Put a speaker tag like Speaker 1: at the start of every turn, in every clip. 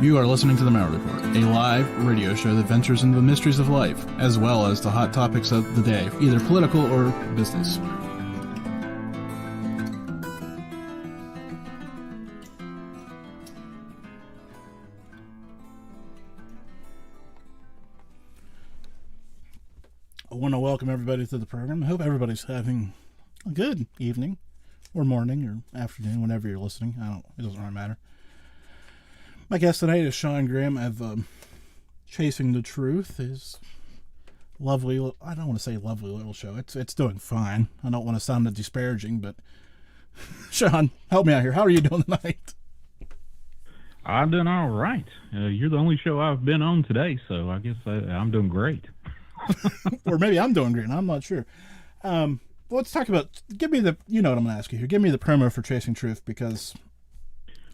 Speaker 1: You are listening to The Malliard Report, a live radio show that ventures into the mysteries of life, as well as the hot topics of the day, either political or business. I want to welcome everybody to the program. I hope everybody's having a good evening, or morning, or afternoon, whenever you're listening. It doesn't really matter. My guest tonight is Shawn Graham of Chasing the Truth. His lovely, I don't want to say lovely little show. It's doing fine. I don't want to sound disparaging, but Shawn, help me out here. How are you doing tonight?
Speaker 2: I'm doing all right. You're the only show I've been on today, so I guess I'm doing great.
Speaker 1: Or maybe I'm doing great. I'm not sure. Let's talk about, give me the, you know what I'm going to ask you here. Give me the promo for Chasing Truth, because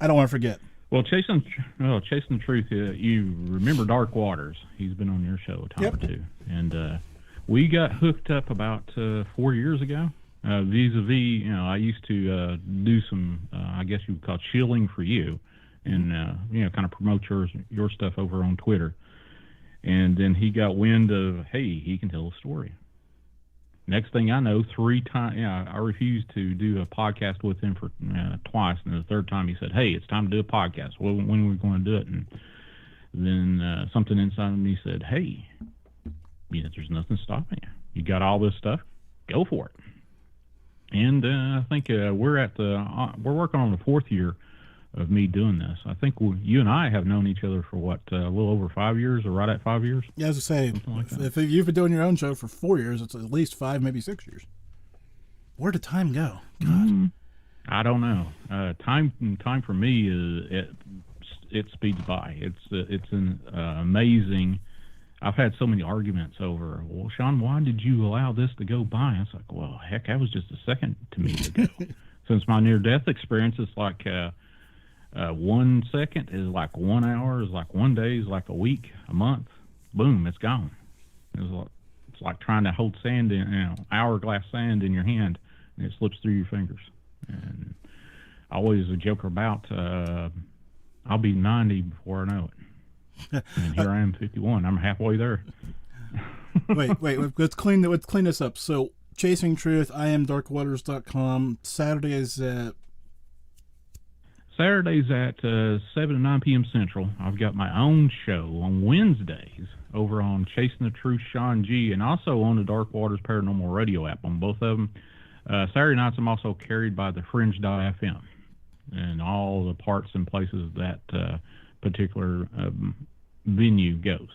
Speaker 1: I don't want to forget.
Speaker 2: Well, Chasing the Truth, you remember Dark Waters. He's been on your show a time or two. And we got hooked up about 4 years ago. Vis-a-vis, I used to do some, I guess you would call it shilling for you, and, kind of promote your stuff over on Twitter. And then he got wind of, hey, he can tell a story. Next thing I know, 3 times, I refused to do a podcast with him for twice, and the third time he said, hey, it's time to do a podcast. Well, when are we going to do it? And then something inside of me said, hey, there's nothing stopping you. You got all this stuff, go for it. And I think we're working on the 4th year of me doing this. I think you and I have known each other for a little over 5 years, or right at 5 years. Yeah,
Speaker 1: as I say, if you've been doing your own show for 4 years, it's at least 5, maybe 6 years. Where did time go? God,
Speaker 2: I don't know. Time for me it speeds by. It's an amazing. I've had so many arguments over. Well, Shawn, why did you allow this to go by? It's like, well, heck, that was just a second to me to go. Since my near-death experience, it's like. 1 second is like 1 hour, is like 1 day, is like a week, a month. Boom, it's gone. It's like trying to hold sand in, hourglass sand in your hand, and it slips through your fingers. And I always joke about, I'll be 90 before I know it. And here I am, 51. I'm halfway there.
Speaker 1: wait, let's clean this up. So, Chasing Truth, IamDarkWaters.com, Saturdays at 7 to 9 p.m. Central. I've got my own show on Wednesdays over on Chasing the Truth, Shawn G, and also on the Dark Waters Paranormal Radio app on both of them. Saturday nights I'm also carried by the Fringe.fm and all the parts and places that particular venue goes.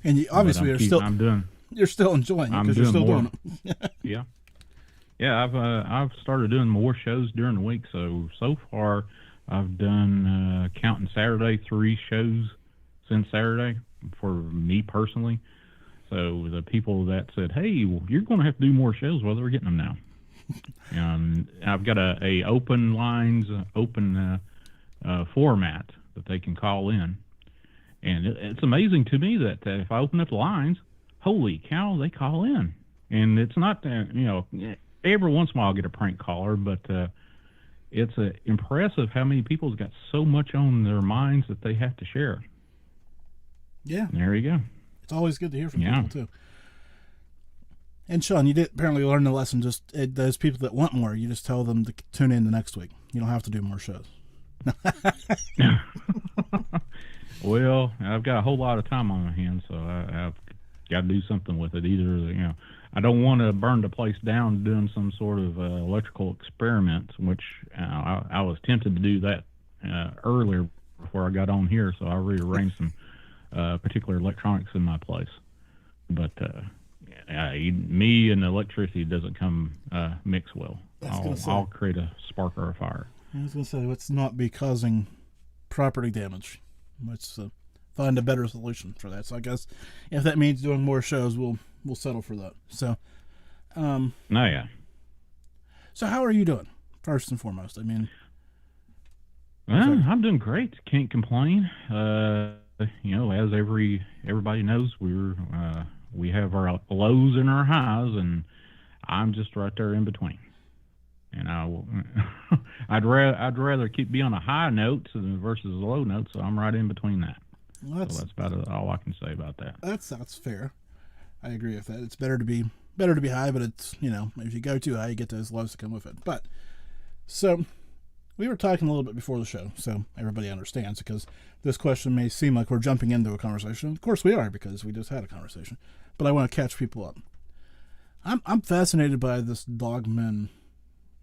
Speaker 1: And you obviously you're still enjoying it because you're still doing it.
Speaker 2: Yeah. Yeah, I've started doing more shows during the week. So far, I've done counting Saturday 3 shows since Saturday for me personally. So the people that said, "Hey, well, you're going to have to do more shows," well, they're getting them now. And I've got a open lines, format that they can call in, and it's amazing to me that if I open up the lines, holy cow, they call in, and it's not every once in a while I'll get a prank caller, but it's impressive how many people's got so much on their minds that they have to share.
Speaker 1: Yeah.
Speaker 2: And there you go.
Speaker 1: It's always good to hear from people, too. And, Shawn, you did apparently learn the lesson. Just those people that want more, you just tell them to tune in the next week. You don't have to do more shows.
Speaker 2: Well, I've got a whole lot of time on my hands, so I've got to do something with it. Either, I don't want to burn the place down doing some sort of electrical experiment, which I was tempted to do that earlier before I got on here, so I rearranged some particular electronics in my place. But me and electricity doesn't come mix well. I'll create a spark or a fire.
Speaker 1: I was going to say, let's not be causing property damage. Let's find a better solution for that. So I guess if that means doing more shows, we'll settle for that. So,
Speaker 2: yeah.
Speaker 1: So how are you doing? First and foremost, I mean.
Speaker 2: Well, I'm doing great. Can't complain. As everybody knows, we have our lows and our highs, and I'm just right there in between. And I'd rather be on a high note versus a low note, so I'm right in between that. Well, so that's about all I can say about that.
Speaker 1: That's fair. I agree with that. It's better to be high, but it's, if you go too high, you get those lows to come with it. But so we were talking a little bit before the show, so everybody understands, because this question may seem like we're jumping into a conversation. Of course we are, because we just had a conversation. But I want to catch people up. I'm fascinated by this Dog Man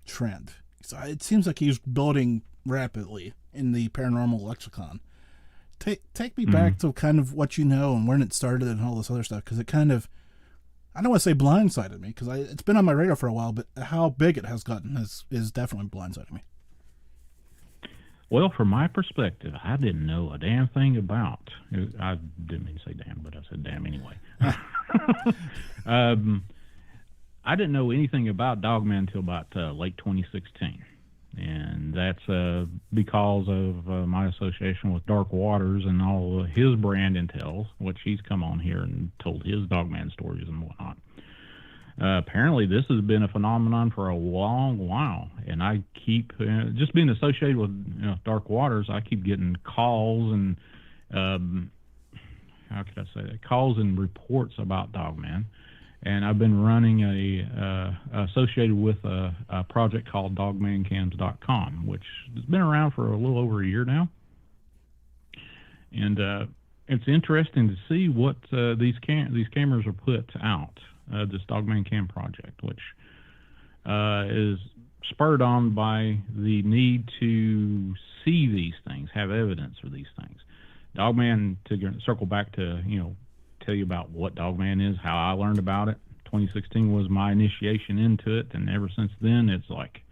Speaker 1: trend. So it seems like he's building rapidly in the paranormal lexicon. Take me back to kind of what you know and when it started and all this other stuff, because it kind of, I don't want to say blindsided me, because it's been on my radar for a while, but how big it has gotten is definitely blindsided me.
Speaker 2: Well, from my perspective, I didn't know a damn thing about. I didn't mean to say damn, but I said damn anyway. I didn't know anything about Dog Man until about late 2016. And that's because of my association with Dark Waters and all his brand intel, which he's come on here and told his Dog Man stories and whatnot. Apparently, this has been a phenomenon for a long while, and I keep just being associated with Dark Waters. I keep getting calls and how could I say that? Calls and reports about Dog Man. And I've been running associated with a project called dogmancams.com, which has been around for a little over a year now. And it's interesting to see what these cameras are put out. This Dogman Cam project, which is spurred on by the need to see these things, have evidence for these things. Dogman, to circle back to tell you about what Dogman is, how I learned about it. 2016 was my initiation into it, and ever since then, it's like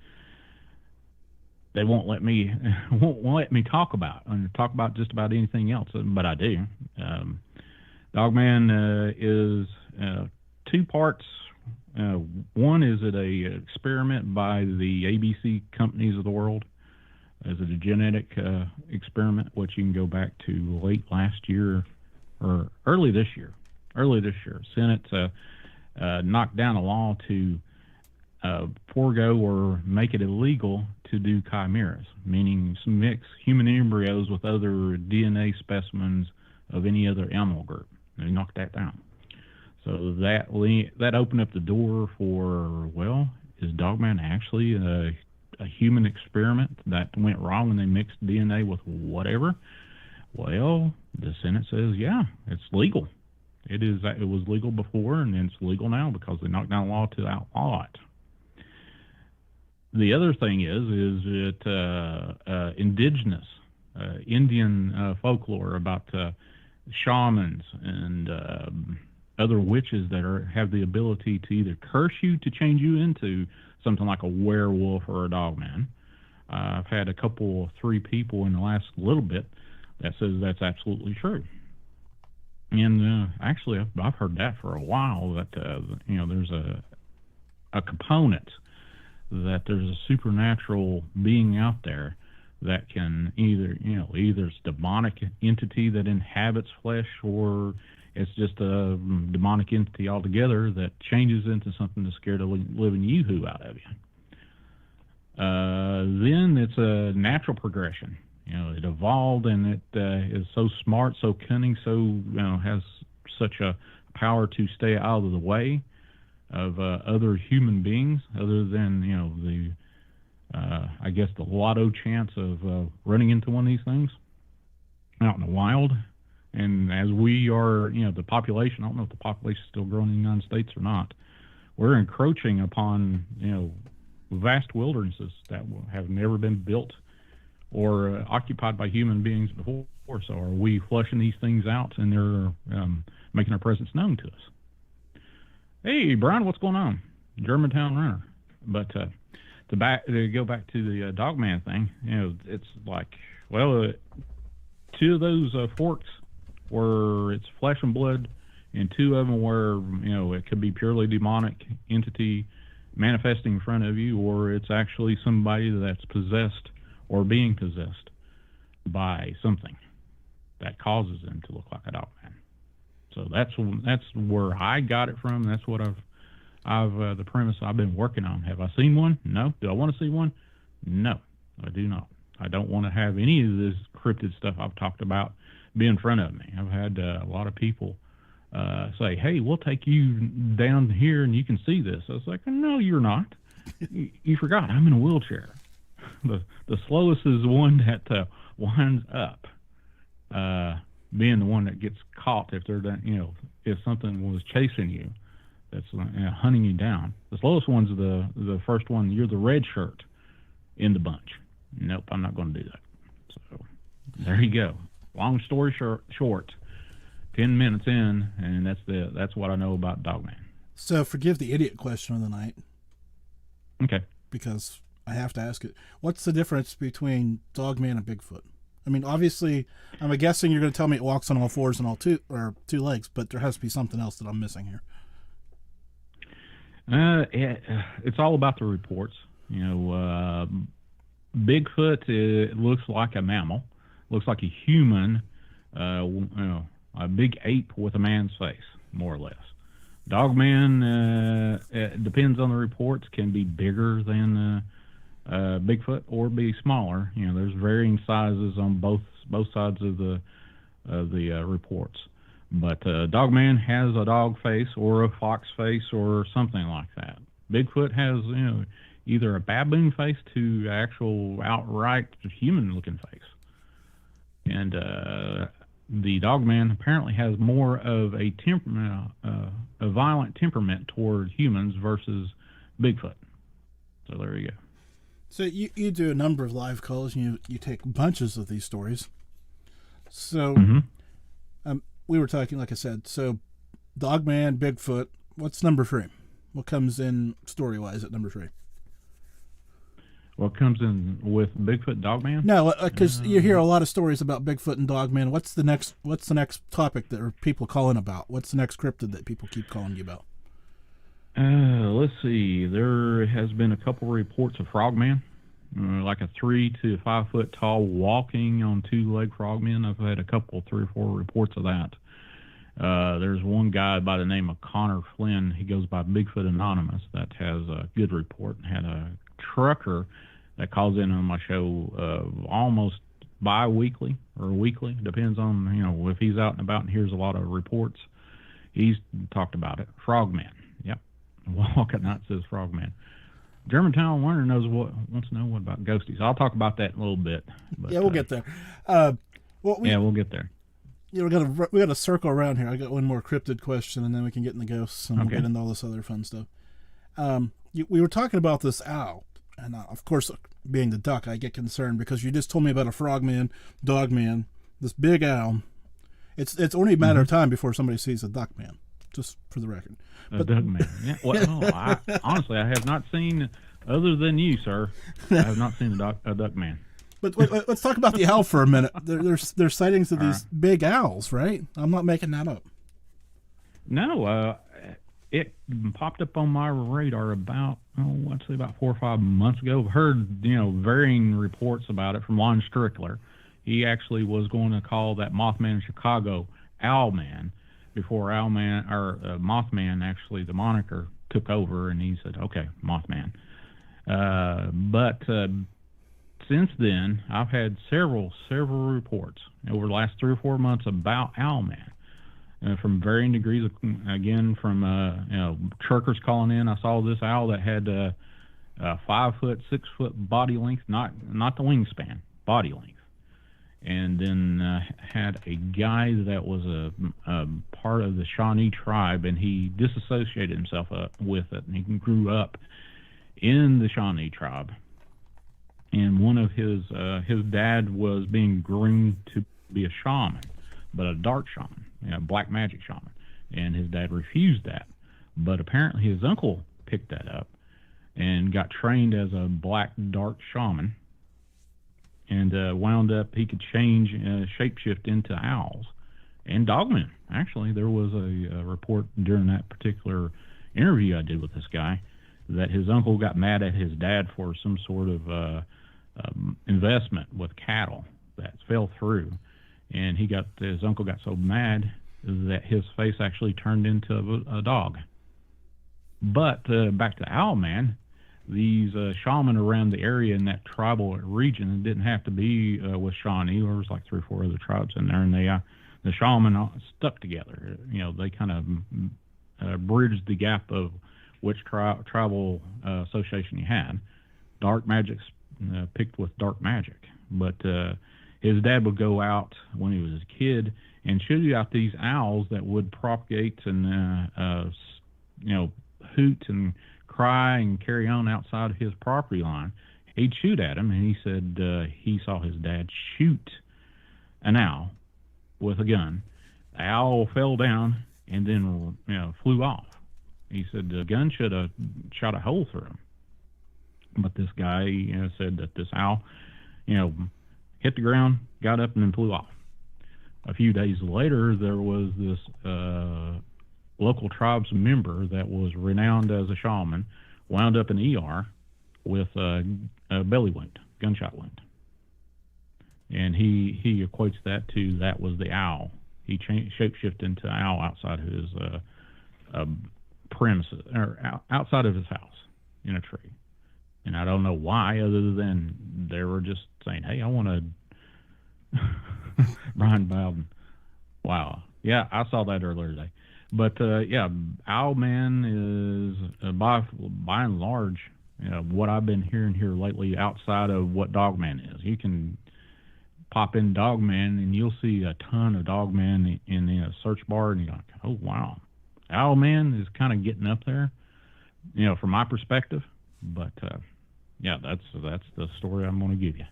Speaker 2: they won't let me talk about just about anything else, but I do. Dogman is two parts. One is it a experiment by the ABC companies of the world. Is it a genetic experiment, which you can go back to late last year or early this year. Senate knocked down a law to forego or make it illegal to do chimeras, meaning mix human embryos with other DNA specimens of any other animal group. They knocked that down. So that opened up the door for, well, is Dogman actually a human experiment that went wrong and they mixed DNA with whatever? Well, the Senate says, yeah, it's legal. It was legal before, and it's legal now because they knocked down a law to outlaw it. The other thing is it indigenous Indian folklore about shamans and other witches that have the ability to either curse you to change you into something like a werewolf or a dogman. I've had three people in the last little bit that says that's absolutely true. And actually, I've heard that for a while, that there's a component, that there's a supernatural being out there that can either it's a demonic entity that inhabits flesh, or it's just a demonic entity altogether that changes into something to scare the living yoo-hoo out of you. Then it's a natural progression. It evolved, and it is so smart, so cunning, so has such a power to stay out of the way of other human beings, other than I guess the lotto chance of running into one of these things out in the wild. And as we are, the population, I don't know if the population is still growing in the United States or not, we're encroaching upon, vast wildernesses that have never been built or occupied by human beings before. So are we flushing these things out, and they're making their presence known to us? Hey, Brian, what's going on? Germantown Runner. But to go back to the Dogman thing, it's like, well, two of those forks where it's flesh and blood, and two of them where it could be purely demonic entity manifesting in front of you, or it's actually somebody that's possessed or being possessed by something that causes them to look like a dog man. So that's where I got it from. That's what I've the premise I've been working on. Have I seen one? No. Do I want to see one? No. I do not. I don't want to have any of this cryptid stuff I've talked about be in front of me. I've had a lot of people say, "Hey, we'll take you down here and you can see this." I was like, "No, you're not. You forgot. I'm in a wheelchair." The slowest is the one that winds up being the one that gets caught if they're if something was chasing you, that's hunting you down. The slowest one's the first one. You're the red shirt in the bunch. Nope, I'm not going to do that. So there you go. Long story short, 10 minutes in, and that's what I know about Dog Man.
Speaker 1: So forgive the idiot question of the night.
Speaker 2: Okay.
Speaker 1: Because I have to ask it. What's the difference between Dog Man and Bigfoot? I mean, obviously, I'm guessing you're going to tell me it walks on all fours and two legs, but there has to be something else that I'm missing here.
Speaker 2: It's all about the reports. Bigfoot, it looks like a mammal, looks like a human, a big ape with a man's face, more or less. Dogman, it depends on the reports, can be bigger than Bigfoot or be smaller. There's varying sizes on both sides of the reports. But Dogman has a dog face or a fox face or something like that. Bigfoot has, either a baboon face to actual outright human-looking face. And the Dogman apparently has more of a violent temperament toward humans versus Bigfoot. So there you go.
Speaker 1: So you do a number of live calls, and you take bunches of these stories. So we were talking, like I said, so Dogman, Bigfoot, what's number 3? What comes in story-wise at number 3?
Speaker 2: What comes in with Bigfoot, Dogman?
Speaker 1: No, because you hear a lot of stories about Bigfoot and Dogman. What's the next topic that people call in about? What's the next cryptid that people keep calling you about?
Speaker 2: Let's see. There has been a couple reports of frogman, like a 3 to 5 foot tall walking on 2-leg frogmen. I've had a couple, 3 or 4 reports of that. There's one guy by the name of Connor Flynn. He goes by Bigfoot Anonymous. That has a good report. Had a trucker that calls in on my show almost bi-weekly or weekly, depends on if he's out and about and hears a lot of reports. He's talked about it. Frogman, yep. Walk at night says Frogman. Germantown Learner wants to know what about ghosties. I'll talk about that in a little bit. But,
Speaker 1: yeah, we'll get there.
Speaker 2: We'll get there.
Speaker 1: We got to circle around here. I got one more cryptid question, and then we can get in the ghosts, and we'll get into all this other fun stuff. We were talking about this owl, and of course, being the duck, I get concerned because you just told me about a frogman, Dogman, this big owl. It's only a matter of time before somebody sees a duckman, just for the record.
Speaker 2: A duckman. Yeah. Well, honestly, I have not seen, other than you, sir, I have not seen a duckman.
Speaker 1: But let's talk about the owl for a minute. There's sightings of these big owls, right? I'm not making that up.
Speaker 2: No, it popped up on my radar about 4 or 5 months ago. I've heard varying reports about it from Lon Strickler. He actually was going to call that Mothman in Chicago Owlman before Owlman or Mothman, actually the moniker took over, and he said, "Okay, Mothman." But since then, I've had several reports over the last 3 or 4 months about Owlman. From varying degrees, again, from truckers calling in. I saw this owl that had 5 foot, 6 foot body length, not the wingspan, body length. And then had a guy that was a part of the Shawnee tribe, and he disassociated himself with it, and he grew up in the Shawnee tribe. And one of his dad was being groomed to be a shaman, but a dark shaman, black magic shaman, and his dad refused that. But apparently his uncle picked that up and got trained as a black dark shaman, and wound up he could change shapeshift into owls and dogmen. Actually, there was a report during that particular interview I did with this guy that his uncle got mad at his dad for some sort of investment with cattle that fell through, and his uncle got so mad that his face actually turned into a dog. But back to Owlman, these shaman around the area in that tribal region. It didn't have to be with Shawnee. There was like 3 or 4 other tribes in there, and the shaman all stuck together. They kind of bridged the gap of which tribal association you had. Dark magic's picked with dark magic, but his dad would go out when he was a kid and shoot out these owls that would propagate and hoot and cry and carry on outside of his property line. He'd shoot at him, and he said he saw his dad shoot an owl with a gun. The owl fell down and then flew off. He said the gun should have shot a hole through him. But this guy said that this owl hit the ground, got up, and then flew off. A few days later, there was this local tribes member that was renowned as a shaman, wound up in ER with a belly wound, gunshot wound. And he equates that was the owl. He shapeshifted into an owl outside of his premises, or outside of his house in a tree. And I don't know why, other than they were just saying, hey, I want to... Brian Bowden. Wow. Yeah, I saw that earlier today. But, Owl Man is, by and large, what I've been hearing here lately outside of what Dog Man is. You can pop in Dog Man, and you'll see a ton of Dog Man in the search bar, and you're like, oh, wow. Owl Man is kind of getting up there, from my perspective. But, that's the story I'm going to give you.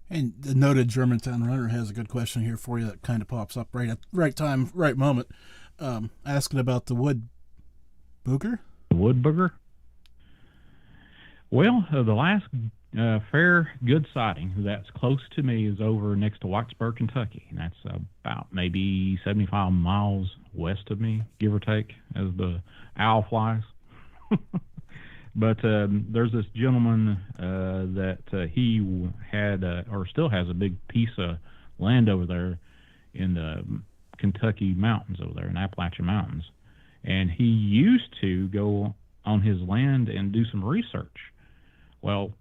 Speaker 1: And the noted Germantown runner has a good question here for you that kind of pops up right at the right time, right moment. Asking about the wood booger.
Speaker 2: The wood booger? Well, the last fair good sighting that's close to me is over next to Whitesburg, Kentucky. And that's about maybe 75 miles west of me, give or take, as the owl flies. But there's this gentleman that he had, or still has, a big piece of land over there in the Kentucky mountains over there, in Appalachian Mountains. And he used to go on his land and do some research. Well,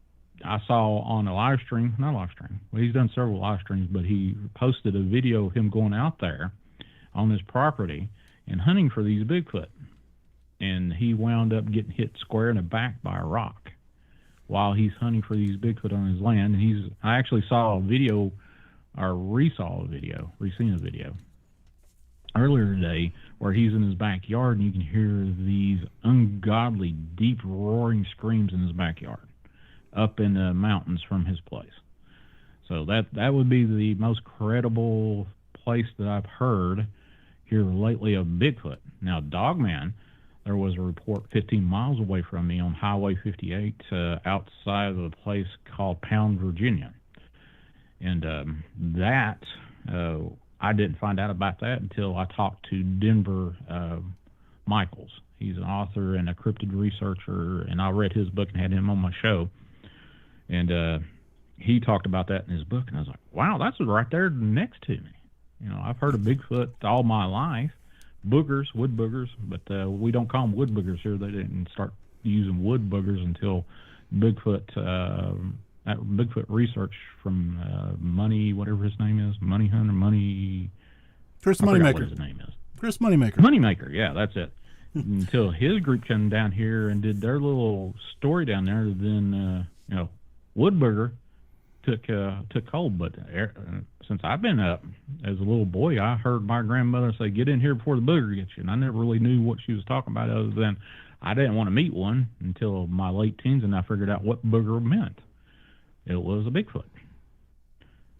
Speaker 2: I saw on a live stream, well, he's done several live streams, but he posted a video of him going out there on his property and hunting for these Bigfoot. And he wound up getting hit square in the back by a rock while he's hunting for these Bigfoot on his land. And I actually saw a video, or reseen a video earlier today where he's in his backyard, and you can hear these ungodly, deep roaring screams in his backyard up in the mountains from his place. So that would be the most credible place that I've heard here lately of Bigfoot. Now, Dog Man, there was a report 15 miles away from me on Highway 58 outside of a place called Pound, Virginia. And I didn't find out about that until I talked to Denver Michaels. He's an author and a cryptid researcher, and I read his book and had him on my show. And he talked about that in his book, and I was like, wow, that's right there next to me. I've heard of Bigfoot all my life. Boogers, wood boogers, but we don't call them wood boogers here. They didn't start using wood boogers until Bigfoot research from whatever his name is, Money Hunter,
Speaker 1: Chris Moneymaker.
Speaker 2: What his name is.
Speaker 1: Chris Moneymaker.
Speaker 2: Moneymaker, yeah, that's it. Until his group came down here and did their little story down there, then wood booger took hold. But since I've been up as a little boy, I heard my grandmother say, get in here before the booger gets you. And I never really knew what she was talking about, other than I didn't want to meet one until my late teens, and I figured out what booger meant. It was a Bigfoot.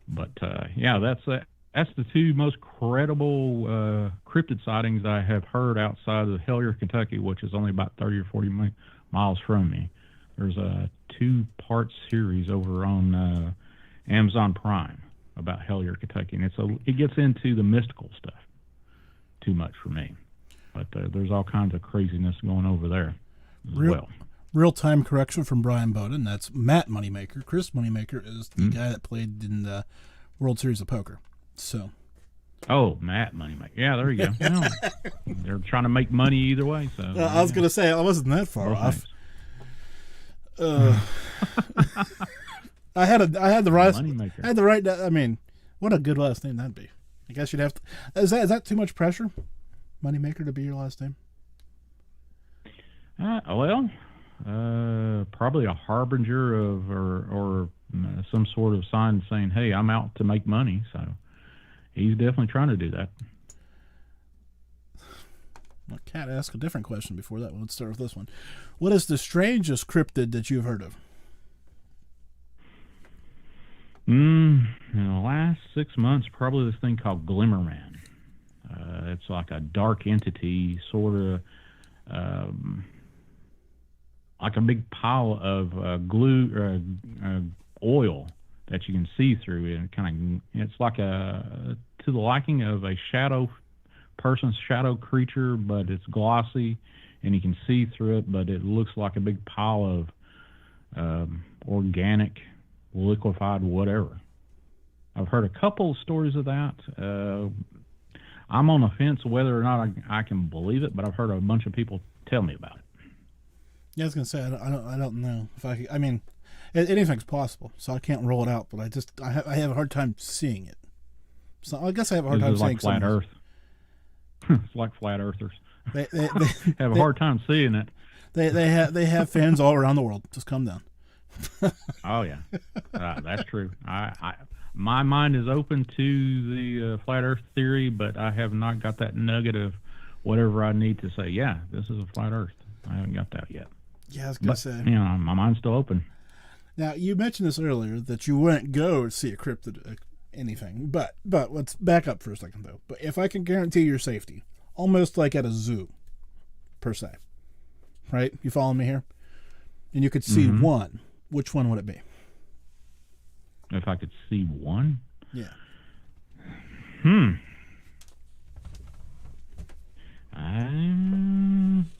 Speaker 2: But, that's the two most credible cryptid sightings that I have heard outside of Hellier, Kentucky, which is only about 30 or 40 miles from me. There's a 2-part series over on Amazon Prime about Hellier, Kentucky, and it gets into the mystical stuff too much for me. But there's all kinds of craziness going over there as well.
Speaker 1: Real-time correction from Brian Bowden. That's Matt Moneymaker. Chris Moneymaker is the guy that played in the World Series of Poker. So.
Speaker 2: Oh, Matt Moneymaker. Yeah, there you go. Well, they're trying to make money either way. So
Speaker 1: I was going to say, I wasn't that far off. I had the right.
Speaker 2: Moneymaker.
Speaker 1: I had the right. I mean, what a good last name that'd be. I guess you'd have to. Is that too much pressure? Moneymaker to be your last name?
Speaker 2: Probably a harbinger of or some sort of sign saying, "Hey, I'm out to make money." So he's definitely trying to do that.
Speaker 1: Well, Kat asked a different question before that one. Let's start with this one. What is the strangest cryptid that you've heard of?
Speaker 2: In the last 6 months, probably this thing called Glimmerman. It's like a dark entity, sort of like a big pile of glue or oil that you can see through, and it's like to the liking of a person's shadow creature, but it's glossy and you can see through it, but it looks like a big pile of organic, liquefied whatever. I've heard a couple of stories of that. I'm on the fence whether or not I can believe it, but I've heard a bunch of people tell me about it.
Speaker 1: Yeah, I was gonna say I don't know if I mean, anything's possible, so I can't rule it out. But I have a hard time seeing it. So I guess I have a hard time seeing
Speaker 2: like flat Earth. It's like flat earthers.
Speaker 1: They
Speaker 2: have a hard time seeing it.
Speaker 1: They have fans all around the world. Just calm down.
Speaker 2: Oh yeah, that's true. My mind is open to the flat Earth theory, but I have not got that nugget of whatever I need to say. Yeah, this is a flat Earth. I haven't got that yet.
Speaker 1: Yeah, I was gonna say.
Speaker 2: My mind's still open.
Speaker 1: Now you mentioned this earlier that you wouldn't go to see a cryptid, anything, but let's back up for a second though. But if I can guarantee your safety, almost like at a zoo, per se, right? You follow me here? And you could see one. Which one would it be?
Speaker 2: If I could see one?
Speaker 1: Yeah.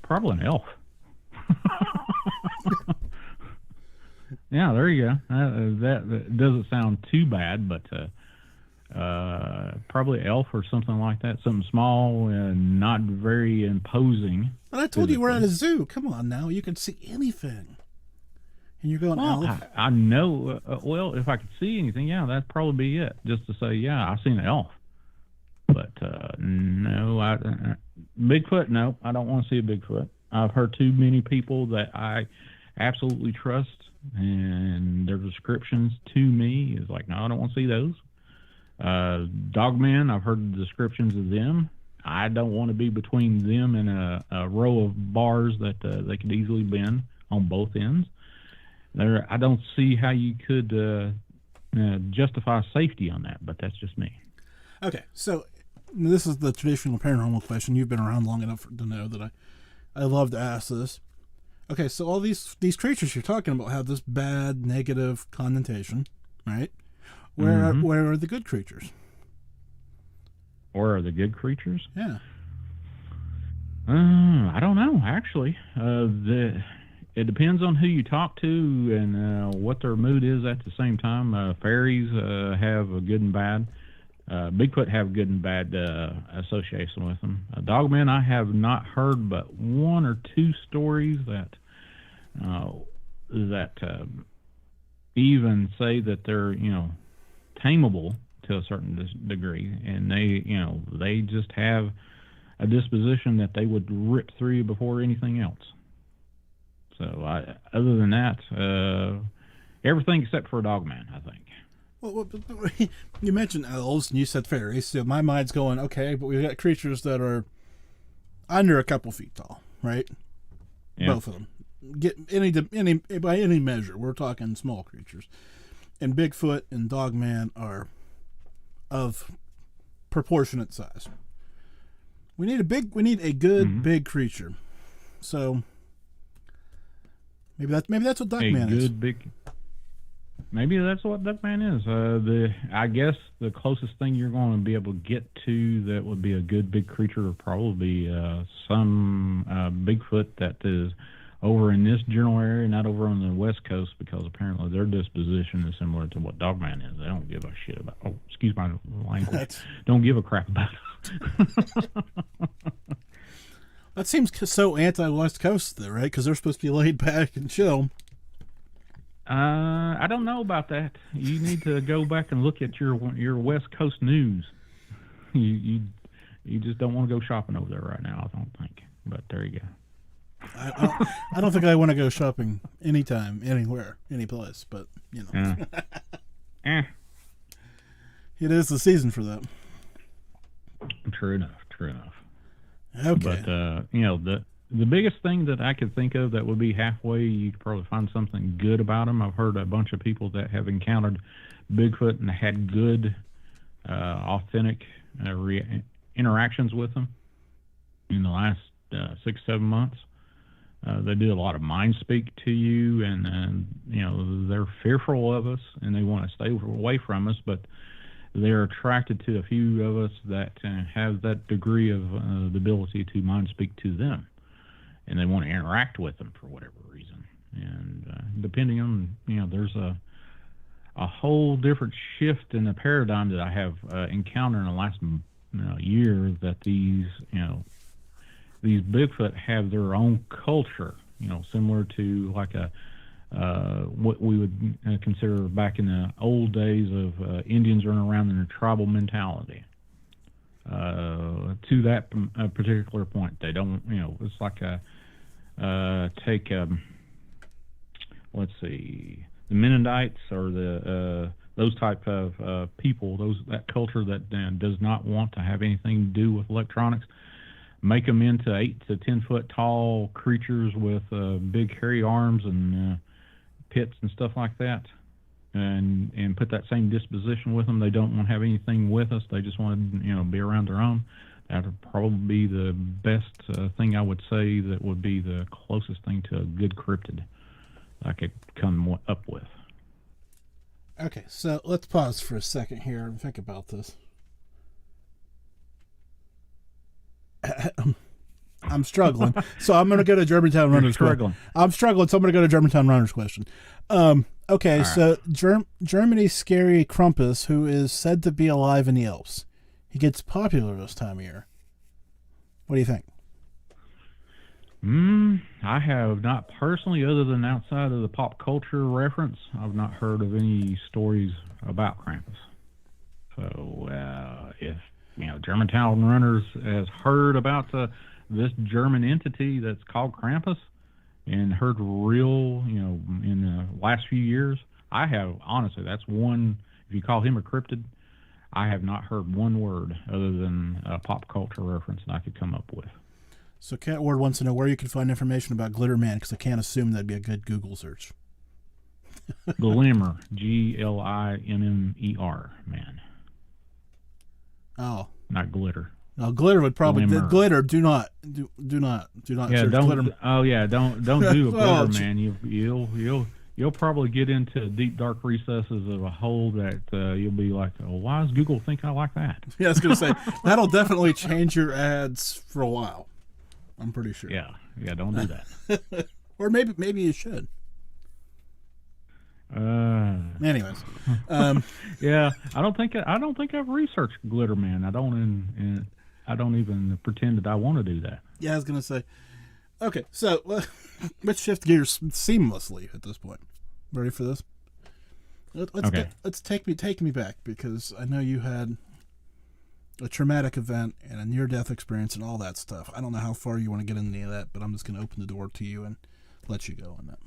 Speaker 2: Probably an elf. Yeah, there you go. That doesn't sound too bad, but probably elf or something like that. Something small and not very imposing.
Speaker 1: But I told you we're at a zoo. Come on now. You can see anything. And you're going, elf?
Speaker 2: I know. Well, if I could see anything, yeah, that'd probably be it. Just to say, yeah, I've seen an elf. But no, Bigfoot, no, I don't want to see a Bigfoot. I've heard too many people that I absolutely trust, and their descriptions to me is like, no, I don't want to see those. Dog Man, I've heard the descriptions of them. I don't want to be between them and a row of bars that they could easily bend on both ends. I don't see how you could justify safety on that, but that's just me.
Speaker 1: Okay, so this is the traditional paranormal question. You've been around long enough to know that I love to ask this. Okay, so all these creatures you're talking about have this bad negative connotation, right? Where are the good creatures?
Speaker 2: Where are the good creatures?
Speaker 1: Yeah.
Speaker 2: I don't know, actually. It depends on who you talk to and what their mood is at the same time. Fairies have a good and bad. Bigfoot have good and bad association with them. Dogmen, I have not heard but one or two stories that even say that they're tameable to a certain degree, and they just have a disposition that they would rip through you before anything else. So other than that, everything except for a Dogman, I think.
Speaker 1: Well, you mentioned elves and you said fairies, so my mind's going, okay, but we've got creatures that are under a couple feet tall, right? Yeah. Both of them. By any measure, we're talking small creatures. And Bigfoot and Dogman are of proportionate size. We need a good big creature. So maybe that's what Duckman is.
Speaker 2: Maybe that's what Duckman is. I guess the closest thing you're going to be able to get to that would be a good big creature would probably be some Bigfoot that is over in this general area, not over on the West Coast, because apparently their disposition is similar to what Dogman is. They don't give a shit about. Oh, excuse my language. Don't give a crap about it.
Speaker 1: That seems so anti-West Coast, though, right? Because they're supposed to be laid back and chill.
Speaker 2: I don't know about that. You need to go back and look at your West Coast news. You just don't want to go shopping over there right now, I don't think. But there you go.
Speaker 1: I don't think I want to go shopping anytime, anywhere, any place. But you know, it is the season for that.
Speaker 2: True enough.
Speaker 1: Okay.
Speaker 2: But you know, the biggest thing that I could think of that would be halfway, you could probably find something good about them. I've heard a bunch of people that have encountered Bigfoot and had good, authentic interactions with them in the last 6-7 months. They do a lot of mind speak to you, and you know, they're fearful of us and they want to stay away from us, but they're attracted to a few of us that have that degree of the ability to mind speak to them, and they want to interact with them for whatever reason. And depending on, you know, there's a whole different shift in the paradigm that I have encountered in the last year, that these Bigfoot have their own culture, you know, similar to like what we would consider back in the old days of Indians running around in a tribal mentality. To that particular point, they don't, you know, it's like let's see, the Mennonites or those type of people, that culture that does not want to have anything to do with electronics. Make them into 8 to 10 foot tall creatures with big hairy arms and pits and stuff like that, and put that same disposition with them. They don't want to have anything with us. They just want to, you know, be around their own. That would probably be the best thing I would say. That would be the closest thing to a good cryptid I could come up with.
Speaker 1: Okay, so let's pause for a second here and think about this. I'm struggling, so I'm going to go to Germantown Runner's question. I'm struggling, so I'm going to go to Germantown Runner's question. Okay, right. So Germany's scary Krampus, who is said to be alive in the Alps, he gets popular this time of year. What do you think?
Speaker 2: I have not personally, other than outside of the pop culture reference, I've not heard of any stories about Krampus. So if you know, Germantown Runners has heard about this German entity that's called Krampus and heard real, you know, in the last few years, I have, honestly, that's one, if you call him a cryptid, I have not heard one word other than a pop culture reference that I could come up with.
Speaker 1: So Cat Ward wants to know where you can find information about Glitter Man, because I can't assume that'd be a good Google search.
Speaker 2: Glimmer, Glimmer, man.
Speaker 1: Oh,
Speaker 2: not glitter.
Speaker 1: No, glitter would probably glitter. Do not. Yeah,
Speaker 2: search don't. Glitter. Oh yeah, don't do a glitter man. You'll probably get into deep dark recesses of a hole that you'll be like, oh, why does Google think I like that?
Speaker 1: Yeah, I was gonna say that'll definitely change your ads for a while. I'm pretty sure.
Speaker 2: Yeah, don't do that.
Speaker 1: Or maybe you should. Anyways,
Speaker 2: yeah, I don't think I've researched Glitter Man. I don't even pretend that I want to do that.
Speaker 1: Yeah, I was gonna say. Okay, so let's shift gears seamlessly at this point. Ready for this? Let's take me back, because I know you had a traumatic event and a near-death experience and all that stuff. I don't know how far you want to get into any of that, but I'm just going to open the door to you and let you go on that.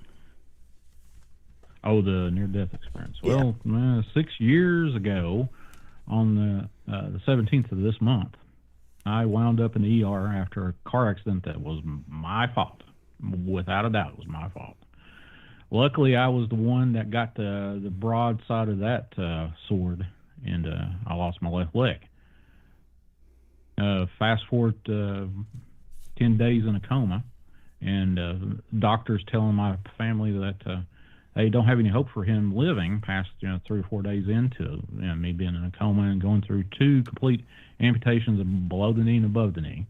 Speaker 2: Oh, the near-death experience. Well, 6 years ago, on the 17th of this month, I wound up in the ER after a car accident that was my fault. Without a doubt, it was my fault. Luckily, I was the one that got the broadside of that sword, and I lost my left leg. Fast forward 10 days in a coma, and doctors telling my family that they don't have any hope for him living past 3 or 4 days into me being in a coma and going through 2 complete amputations of below the knee and above the knee.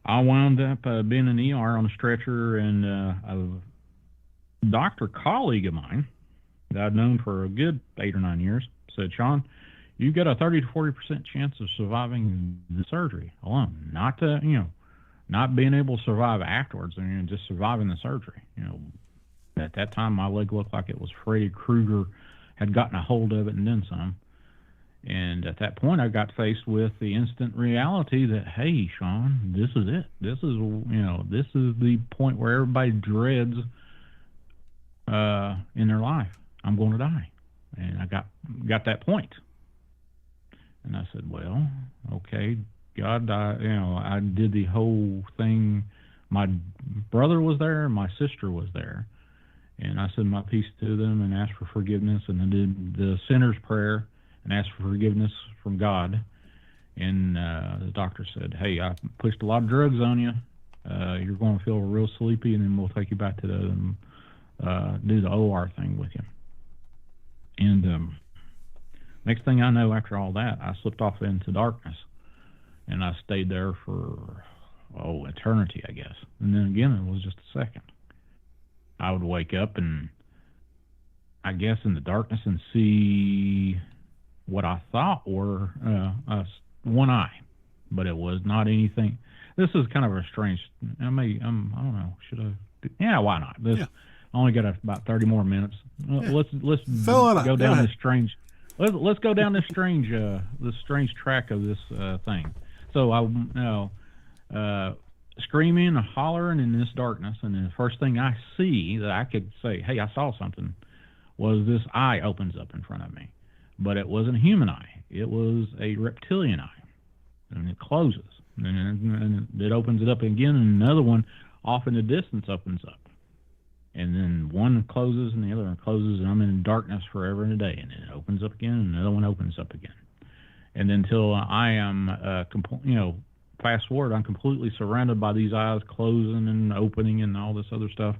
Speaker 2: I wound up being in the ER on a stretcher, and a doctor colleague of mine that I'd known for a good 8 or 9 years said, Shawn, you've got a 30 to 40% chance of surviving the surgery alone, not being able to survive afterwards. I mean, just surviving the surgery. At that time, my leg looked like it was Freddy Krueger had gotten a hold of it and then some. And at that point, I got faced with the instant reality that, hey, Shawn, this is it. This is the point where everybody dreads in their life. I'm going to die. And I got that point. And I said, well, okay, God, I did the whole thing. My brother was there, and my sister was there. And I said my piece to them and asked for forgiveness, and I did the sinner's prayer and asked for forgiveness from God. And the doctor said, hey, I pushed a lot of drugs on you. You're going to feel real sleepy, and then we'll take you back to do the OR thing with you. And next thing I know, after all that, I slipped off into darkness, and I stayed there for, eternity, I guess. And then again, it was just a second. I would wake up and, I guess, in the darkness and see what I thought were one eye, but it was not anything. This is kind of a strange. I don't know. Should I? Yeah, why not? I only got about 30 more minutes. Let's go down this strange. Let's go down this strange track of this thing. So I screaming and hollering in this darkness, and the first thing I see that I could say, hey, I saw something, was this eye opens up in front of me. But it wasn't a human eye. It was a reptilian eye. And it closes. And it opens it up again, and another one off in the distance opens up. And then one closes and the other one closes, and I'm in darkness forever and a day. And then it opens up again, and another one opens up again. And until I am, fast forward, I'm completely surrounded by these eyes closing and opening and all this other stuff.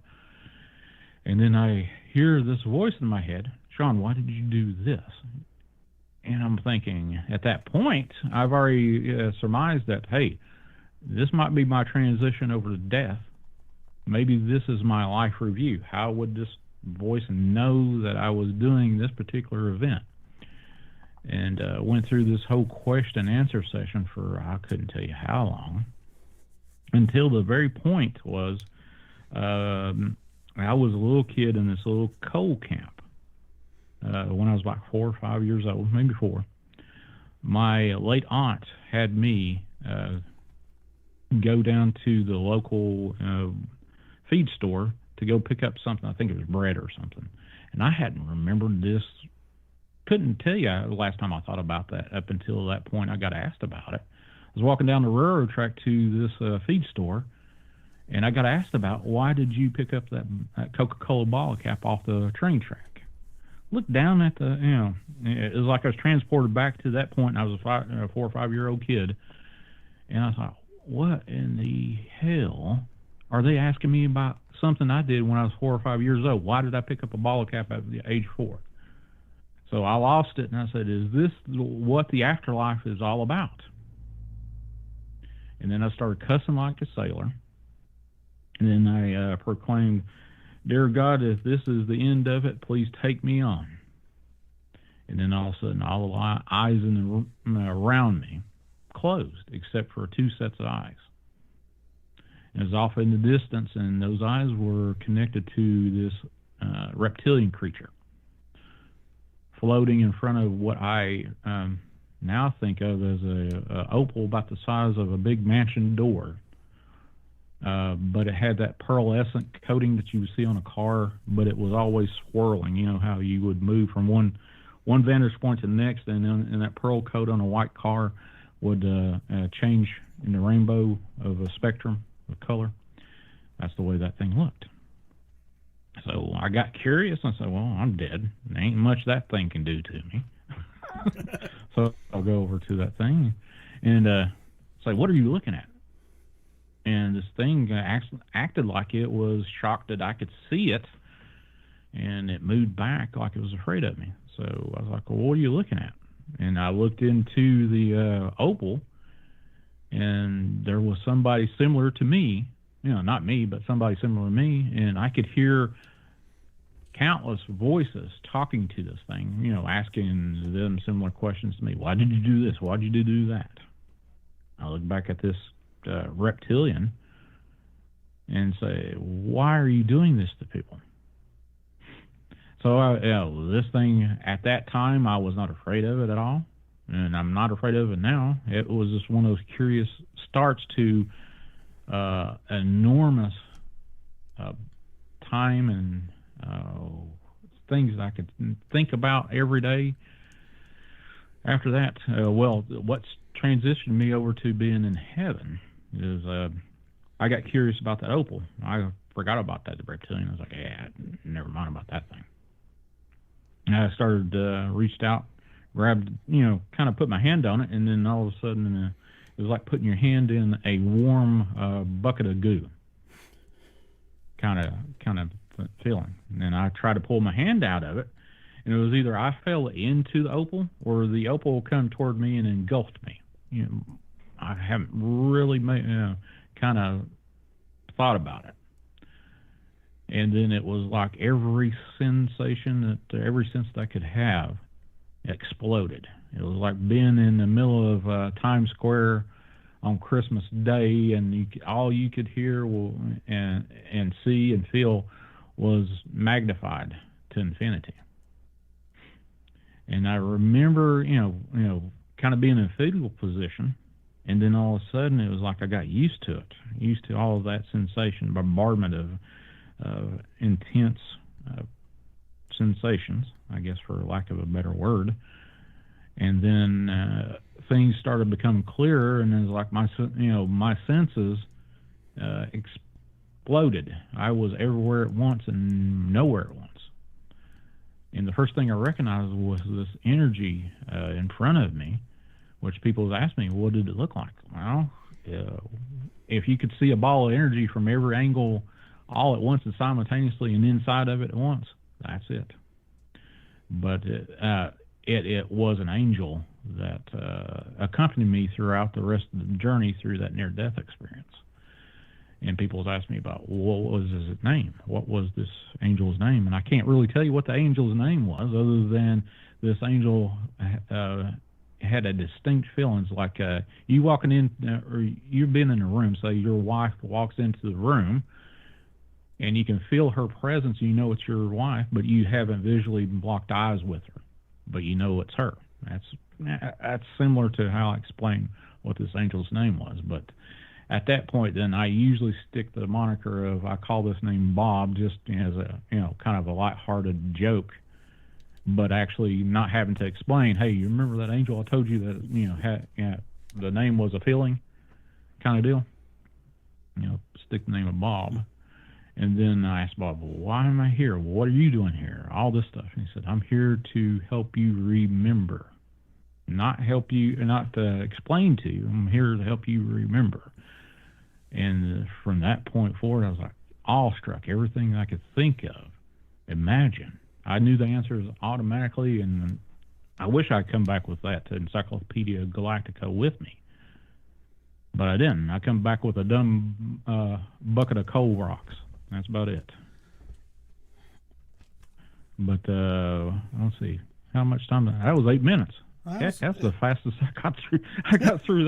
Speaker 2: And then I hear this voice in my head, Shawn, why did you do this? And I'm thinking, at that point, I've already surmised that, hey, this might be my transition over to death. Maybe this is my life review. How would this voice know that I was doing this particular event? And went through this whole question and answer session for, I couldn't tell you how long, until the very point was, I was a little kid in this little coal camp when I was like 4 or 5 years old, maybe 4. My late aunt had me go down to the local feed store to go pick up something. I think it was bread or something. And I hadn't remembered this. Couldn't tell you the last time I thought about that up until that point I got asked about it. I was walking down the railroad track to this feed store, and I got asked about, why did you pick up that Coca-Cola bottle cap off the train track? Looked down at it was like I was transported back to that point, and I was a 4 or 5 year old kid. And I thought, what in the hell are they asking me about something I did when I was 4 or 5 years old? Why did I pick up a bottle cap at the age 4? So I lost it, and I said, is this what the afterlife is all about? And then I started cussing like a sailor. And then I proclaimed, dear God, if this is the end of it, please take me on. And then all of a sudden, all the eyes around me closed, except for 2 sets of eyes. And it was off in the distance, and those eyes were connected to this reptilian creature, floating in front of what I now think of as a opal about the size of a big mansion door. But it had that pearlescent coating that you would see on a car, but it was always swirling. You know how you would move from one vantage point to the next, and then that pearl coat on a white car would change in the rainbow of a spectrum of color. That's the way that thing looked. So I got curious, and I said, well, I'm dead. There ain't much that thing can do to me. So I'll go over to that thing and say, what are you looking at? And this thing acted like it was shocked that I could see it, and it moved back like it was afraid of me. So I was like, well, what are you looking at? And I looked into the opal, and there was somebody similar to me, not me, but somebody similar to me, and I could hear countless voices talking to this thing, asking them similar questions to me. Why did you do this? Why did you do that? I look back at this reptilian and say, why are you doing this to people? So this thing at that time, I was not afraid of it at all, and I'm not afraid of it now. It was just one of those curious starts to enormous time and things I could think about every day. After that, what's transitioned me over to being in heaven is I got curious about that opal. I forgot about that reptilian. I was like, yeah, never mind about that thing. And I started, reached out, grabbed, kind of put my hand on it, and then all of a sudden it was like putting your hand in a warm bucket of goo. Kind of feeling. And then I tried to pull my hand out of it, and it was either I fell into the opal or the opal come toward me and engulfed me. I haven't really kind of thought about it. And then it was like every sensation every sense that I could have exploded. It was like being in the middle of Times Square on Christmas Day, and all you could hear and see and feel was magnified to infinity. And I remember, kind of being in a fetal position, and then all of a sudden it was like I got used to it, used to all of that sensation, bombardment of intense sensations, I guess, for lack of a better word. And then things started to become clearer, and it was like my senses exploded. I was everywhere at once and nowhere at once. And the first thing I recognized was this energy in front of me, which people have asked me, what did it look like? Well, if you could see a ball of energy from every angle all at once and simultaneously and inside of it at once, that's it. But it was an angel that accompanied me throughout the rest of the journey through that near-death experience. And people have asked me about what was his name? What was this angel's name? And I can't really tell you what the angel's name was, other than this angel had a distinct feeling. It's like you walking in, or you've been in a room, say your wife walks into the room, and you can feel her presence. You know it's your wife, but you haven't visually blocked eyes with her, but you know it's her. That's similar to how I explained what this angel's name was. But at that point, then I usually stick the moniker of, I call this name Bob, just as a kind of a lighthearted joke, but actually not having to explain. Hey, you remember that angel I told you that the name was a feeling, kind of deal. Stick the name of Bob. And then I asked Bob, well, why am I here? What are you doing here? All this stuff. And he said, I'm here to help you remember. Not help you, not to explain to you. I'm here to help you remember. And from that point forward, I was like awestruck. Everything I could think of, imagine. I knew the answers automatically, and I wish I'd come back with that to Encyclopedia Galactica with me. But I didn't. I come back with a dumb bucket of coal rocks. That's about it. But let's see, how much time? That was 8 minutes. That's the fastest I got through. I got through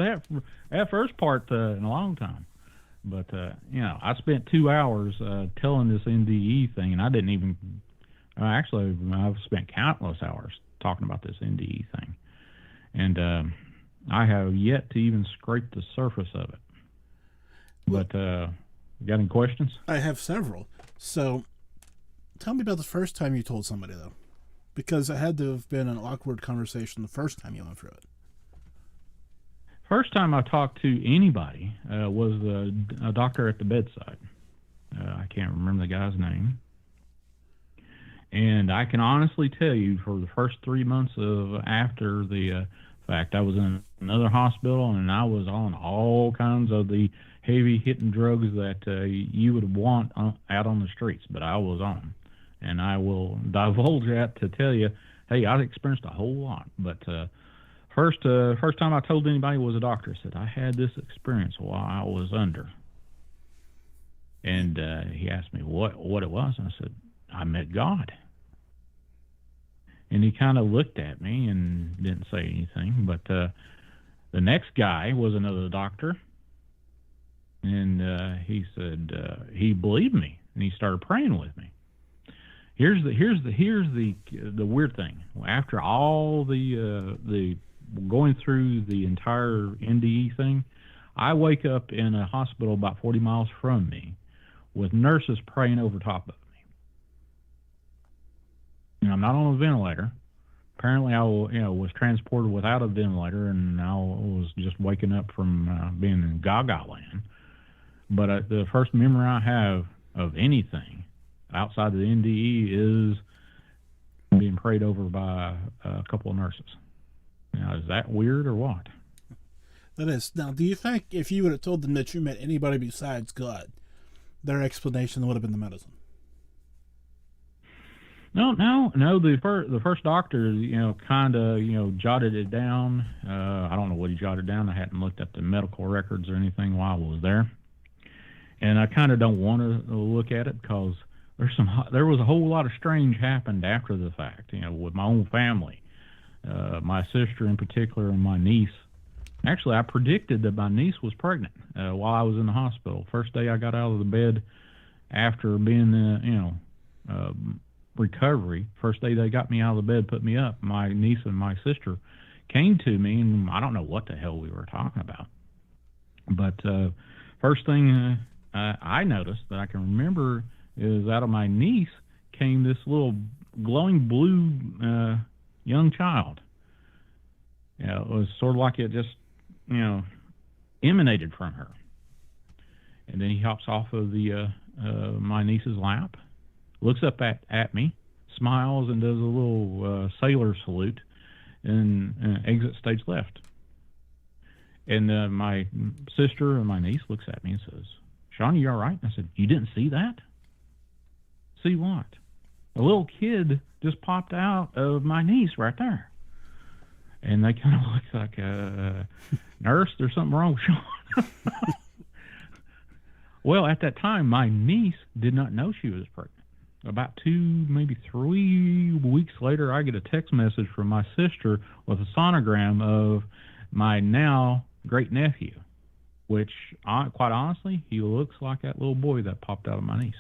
Speaker 2: that first part in a long time. But I spent 2 hours telling this NDE thing, and I didn't even. Actually, I've spent countless hours talking about this NDE thing, and I have yet to even scrape the surface of it. But you got any questions?
Speaker 1: I have several. So, tell me about the first time you told somebody, though, because it had to have been an awkward conversation the first time you went through it.
Speaker 2: First time I talked to anybody was a doctor at the bedside. I can't remember the guy's name. And I can honestly tell you, for the first 3 months after the fact, I was in another hospital, and I was on all kinds of the heavy-hitting drugs that you would want out on the streets, but I was on. And I will divulge that to tell you, hey, I experienced a whole lot. But first time I told anybody was a doctor. Said I had this experience while I was under. And he asked me what it was, and I said, I met God. And he kind of looked at me and didn't say anything. But the next guy was another doctor, and he said he believed me, and he started praying with me. Here's the weird thing. After all the going through the entire NDE thing, I wake up in a hospital about 40 miles from me with nurses praying over top of me. And I'm not on a ventilator. Apparently, I was transported without a ventilator, and I was just waking up from being in Gaga land. But the first memory I have of anything outside of the NDE is being prayed over by a couple of nurses. Now, is that weird or what?
Speaker 1: That is. Now, do you think if you would have told them that you met anybody besides God, their explanation would have been the medicine?
Speaker 2: No. The first doctor, kind of, jotted it down. I don't know what he jotted down. I hadn't looked at the medical records or anything while I was there, and I kind of don't want to look at it because there was a whole lot of strange happened after the fact. With my own family, my sister in particular, and my niece. Actually, I predicted that my niece was pregnant while I was in the hospital. First day I got out of the bed after being, recovery. First day they got me out of the bed, put me up. My niece and my sister came to me, and I don't know what the hell we were talking about. But first thing I noticed that I can remember is out of my niece came this little glowing blue young child. It was sort of like it just, emanated from her. And then he hops off of the my niece's lap, looks up at me, smiles, and does a little sailor salute, and exits stage left. And my sister and my niece looks at me and says, "Shawn, you all right?" I said, "You didn't see that?" "See what?" "A little kid just popped out of my niece right there." And they kind of looked like, "Nurse, there's something wrong with Shawn." Well, at that time, my niece did not know she was pregnant. About 2, maybe 3 weeks later, I get a text message from my sister with a sonogram of my now great-nephew, which, quite honestly, he looks like that little boy that popped out of my niece.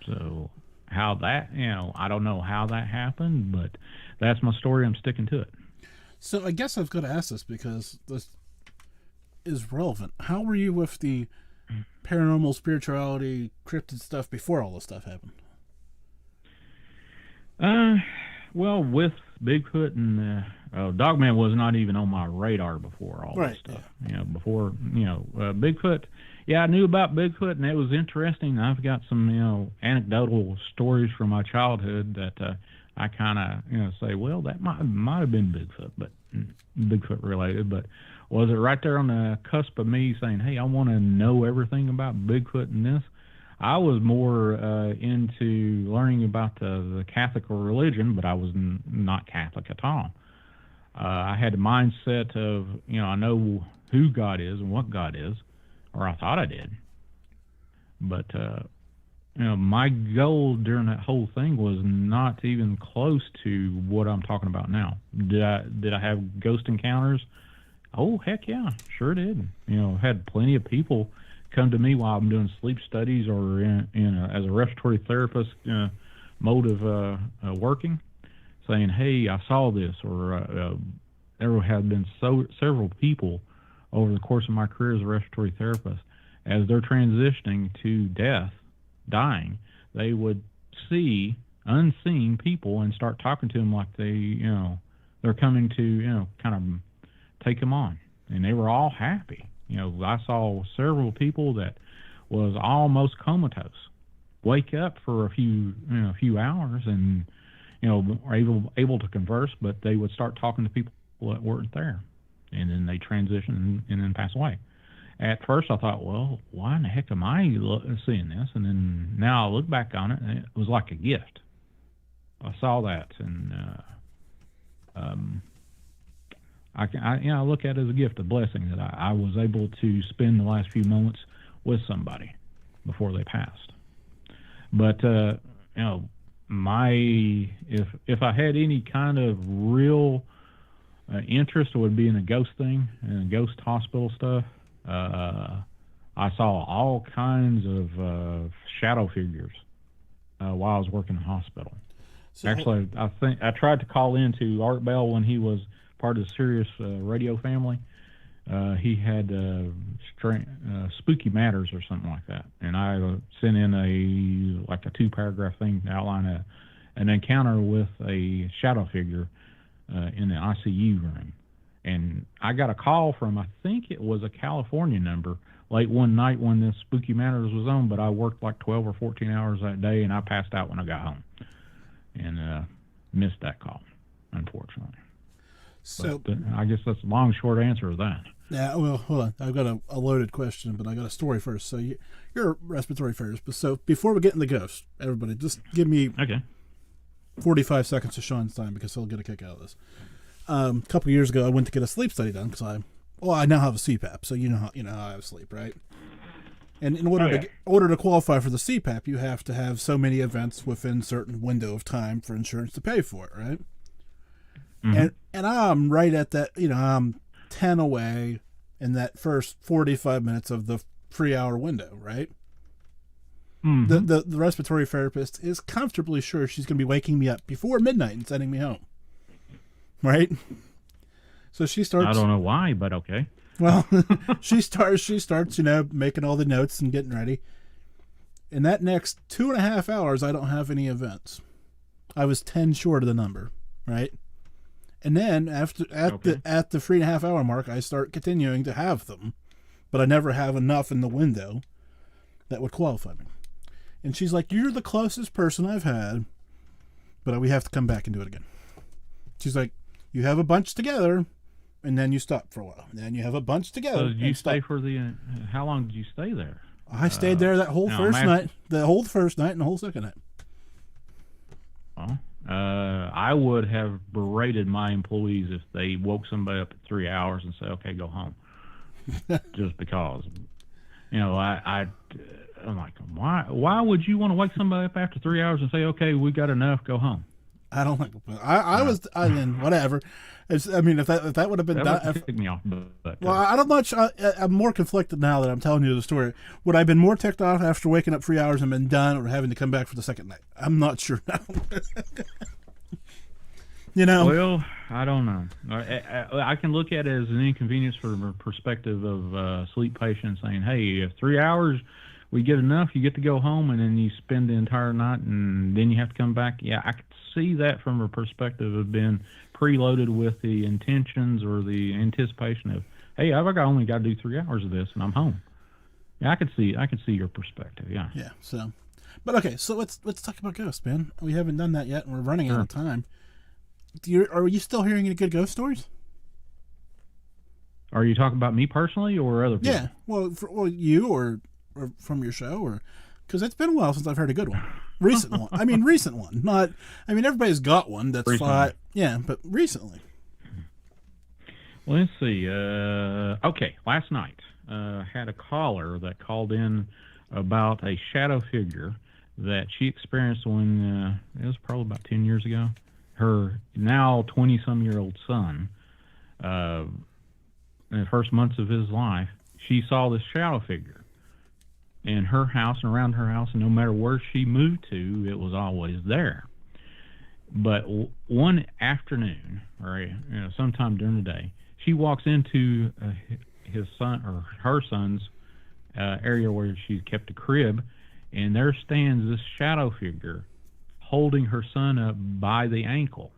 Speaker 2: So how that, I don't know how that happened, but that's my story. I'm sticking to it.
Speaker 1: So I guess I've got to ask this because this is relevant. How were you with the paranormal, spirituality, cryptid stuff before all this stuff happened?
Speaker 2: Well, with Bigfoot and Dog Man was not even on my radar before all this stuff. Yeah. Before, Bigfoot. Yeah, I knew about Bigfoot, and it was interesting. I've got some, anecdotal stories from my childhood that I kind of, say, well, that might have been Bigfoot, but Bigfoot related. But was it right there on the cusp of me saying, hey, I want to know everything about Bigfoot and this? I was more into learning about the Catholic religion, but I was not Catholic at all. I had the mindset of, I know who God is and what God is, or I thought I did. But, my goal during that whole thing was not even close to what I'm talking about now. Did I have ghost encounters? Oh, heck yeah, sure did. Had plenty of people come to me while I'm doing sleep studies or as a respiratory therapist mode of working, saying, hey, I saw this, or there have been several people over the course of my career as a respiratory therapist, as they're transitioning to death, dying, they would see unseen people and start talking to them like they're coming to, kind of take them on. And they were all happy. I saw several people that was almost comatose wake up for a few hours and, were able to converse, but they would start talking to people that weren't there. And then they transition and then pass away. At first I thought, well, why in the heck am I seeing this? And then now I look back on it, and it was like a gift. I saw that, and I look at it as a gift, a blessing, that I was able to spend the last few moments with somebody before they passed. But if I had any kind of real interest, it would be in the ghost thing and ghost hospital stuff. I saw all kinds of shadow figures while I was working in the hospital.
Speaker 1: So,
Speaker 2: Actually, I think I tried to call in to Art Bell when he was part of the Sirius radio family. He had Spooky Matters or something like that, and I sent in a 2-paragraph thing to outline an encounter with a shadow figure in the ICU room. And I got a call from, I think it was a California number, late one night when this Spooky Matters was on, but I worked like 12 or 14 hours that day, and I passed out when I got home. And missed that call, unfortunately.
Speaker 1: So
Speaker 2: but, I guess that's a long, short answer of that.
Speaker 1: Yeah, well, hold on. I've got a loaded question, but I got a story first. So you're respiratory first. But so before we get in the ghost, everybody, just give me 45 seconds of Shawn's time because he'll get a kick out of this. A couple years ago, I went to get a sleep study done because I now have a CPAP, so you know how I have sleep, right? And in order to qualify for the CPAP, you have to have so many events within a certain window of time for insurance to pay for it, right? Mm-hmm. And I'm right at that, I'm 10 away in that first 45 minutes of the 3-hour window, right? Mm-hmm. The respiratory therapist is comfortably sure she's going to be waking me up before midnight and sending me home, right? So she starts.
Speaker 2: I don't know why, but okay.
Speaker 1: Well, she starts, making all the notes and getting ready. In that next 2.5 hours, I don't have any events. I was 10 short of the number, right? And then at the 3.5 hour mark, I start continuing to have them, but I never have enough in the window that would qualify me. And she's like, "You're the closest person I've had, but we have to come back and do it again." She's like, "You have a bunch together, and then you stop for a while. And then you have a bunch together."
Speaker 2: So did you stay for the? How long did you stay there?
Speaker 1: I stayed there that whole first night, the whole first night, and the whole second night.
Speaker 2: Well, I would have berated my employees if they woke somebody up at 3 hours and said, "Okay, go home," just because. I'm like, why would you want to wake somebody up after 3 hours and say, "Okay, we got enough, go home"?
Speaker 1: I don't think I mean, whatever. If that would have been done,
Speaker 2: that would tick me off. But
Speaker 1: I don't much. I'm more conflicted now that I'm telling you the story. Would I have been more ticked off after waking up 3 hours and been done, or having to come back for the second night? I'm not sure now.
Speaker 2: Well, I don't know. I can look at it as an inconvenience from a perspective of sleep patients saying, "Hey, if 3 hours we get enough, you get to go home, and then you spend the entire night, and then you have to come back." Yeah, I could see that from a perspective of being preloaded with the intentions or the anticipation of, "Hey, I've only got to do 3 hours of this, and I'm home." Yeah, I could see your perspective. Yeah.
Speaker 1: Yeah. So, but okay. So let's talk about ghosts, man. We haven't done that yet, and we're running out of time. Are you still hearing any good ghost stories?
Speaker 2: Are you talking about me personally or other people?
Speaker 1: Yeah. Well, you or from your show, or because it's been a while since I've heard a good one. Recent one. Recent one. Not. Everybody's got one that's fine. Yeah, but recently.
Speaker 2: Well, let's see. Okay, last night had a caller that called in about a shadow figure that she experienced when it was probably about 10 years ago. Her now 20-some-year-old son, in the first months of his life, she saw this shadow figure in her house and around her house, and no matter where she moved to, it was always there. But one afternoon, or sometime during the day, she walks into his son or her son's area where she kept a crib, and there stands this shadow figure holding her son up by the ankle,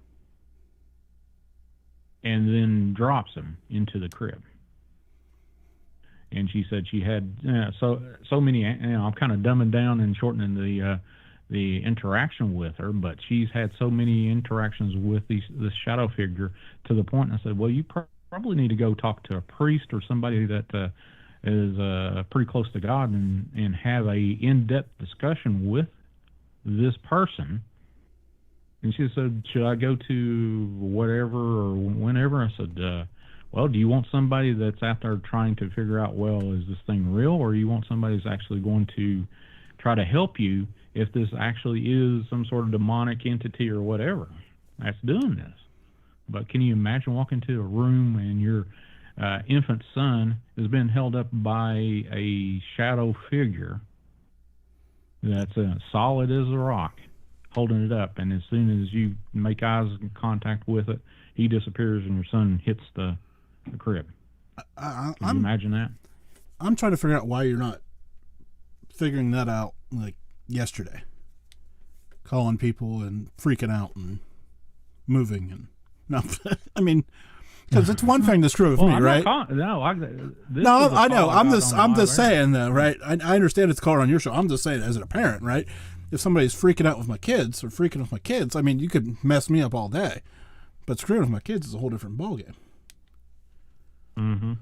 Speaker 2: and then drops him into the crib. And she said she had so many. I'm kind of dumbing down and shortening the interaction with her, but she's had so many interactions with this shadow figure to the point. I said, "Well, you probably need to go talk to a priest or somebody that is pretty close to God and have a in-depth discussion with this person." And she said, "Should I go to whatever or whenever?" I said, "Well, do you want somebody that's out there trying to figure out, well, is this thing real, or you want somebody who's actually going to try to help you if this actually is some sort of demonic entity or whatever that's doing this?" But can you imagine walking into a room and your infant son has been held up by a shadow figure that's solid as a rock, holding it up. And as soon as you make eyes contact with it, he disappears and your son hits the crib. Can you imagine that?
Speaker 1: I'm trying to figure out why you're not figuring that out like yesterday. Calling people and freaking out and moving and no, I mean, because it's one thing to screw with me, right?
Speaker 2: I know.
Speaker 1: I'm just saying though, right? I understand it's called on your show. I'm just saying as a parent, right? If somebody's freaking out with my kids or freaking with my kids, I mean, you could mess me up all day, but screwing with my kids is a whole different ballgame.
Speaker 2: Mm-hmm.